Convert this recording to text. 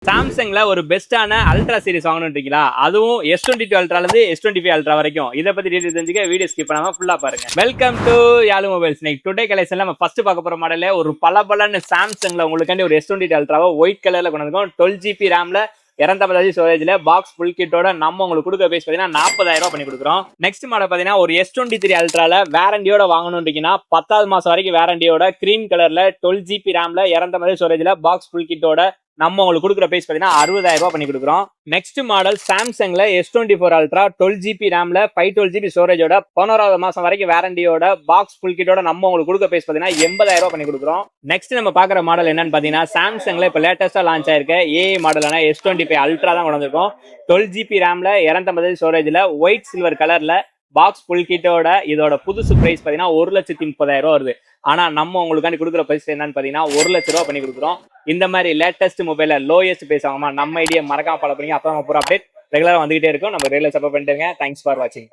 சாம்சங்ல ஒரு பெஸ்டான ultra series வாங்கணும்ன்றீங்களா? அதுவும் S22 அல்ட்ரால இருந்து S25 அல்ட்ரா வரைக்கும். இத பத்தி டீடைல் தெரிஞ்சுக்க வீடியோ ஸ்கிப் பண்ணாம ஃபுல்லா பாருங்க. Welcome to Yalu mobiles. இன்னைக்கு டுடே கலெக்ஷன்ல நம்ம ஃபர்ஸ்ட் பார்க்க போற மாடல்ல ஒரு பளபளன்னு சாம்சங்ல உங்களுக்காண்டி ஒரு S22 அல்ட்ராவை ஒயிட் கலர்ல கொண்டு வந்திருக்கோம். 12GB ரேம்ல 250 ஸ்டோரேஜ்ல பாக்ஸ் ஃபுல் கிட்டோட நம்ம உங்களுக்கு கொடுக்க பேஸ் பாத்தீங்கன்னா 40,000 ரூபாய் பண்ணி கொடுக்குறோம். நெக்ஸ்ட் மாடல் பாத்தீங்கன்னா ஒரு S23 அல்ட்ரால வாரண்டியோட வாங்கணும்ன்றீங்கன்னா 10வது மாசம் வரைக்கும் வாரண்டியோட கிரீன் கலர்ல 12GB ரேம்ல 250 ஸ்டோரேஜ்ல பாக்ஸ் ஃபுல் கிட்டோட நம்ம உங்களுக்கு கொடுக்குற பிரைஸ் பார்த்தீங்கன்னா 60,000 ரூபாய் பண்ணி கொடுக்குறோம். நெக்ஸ்ட் மாடல் சாம்சங்ல S24 அல்ட்ரா 12GB ரேம்ல 512GB ஸ்டோரேஜோட 11வது மாசம் வரைக்கும் வாரண்டியோட பாக்ஸ் ஃபுல் கிட்டோட நம்ம உங்களுக்கு கொடுக்க பிரைஸ் பார்த்தீங்கன்னா 80,000 ரூபாய் பண்ணி கொடுக்குறோம். நெக்ஸ்ட் நம்ம பார்க்குற மாடல் என்னன்னு பார்த்தீங்கன்னா சாம்சங்ல இப்போ லேட்டஸ்டா லான்ச் ஆயிருக்க ஏஐ மாடலான S25 அல்ட்ரா தான் கொண்டு வந்திருக்கோம். 12GB ரேம்ல 250 ஸ்டோரேஜ்ல ஒயிட் சில்வர் கலர்ல பாக்ஸ் ஃபுல் கிட்டோட இதோட புதுசு பிரைஸ் பார்த்தீங்கன்னா 1,30,000 ரூபா வருது. ஆனா நம்ம உங்களுக்காண்டி கொடுக்குற பிரைஸ் என்னன்னு பார்த்தீங்கன்னா 1,00,000 ரூபா பண்ணி கொடுக்குறோம். இந்த மாதிரி லேட்டஸ்ட் மொபைல லோயஸ்ட் பிரைஸ் ஆகுமா நம்ம ஐடியா மறக்காம ஃபாலோ பண்ணி அப்புறம் அப்டேட் ரெகுலரா வந்துகிட்டே இருக்கும். நம்ம ரெகுலர் சப்போர்ட் பண்ணிட்டு தேங்க்ஸ் ஃபார் வாட்சிங்.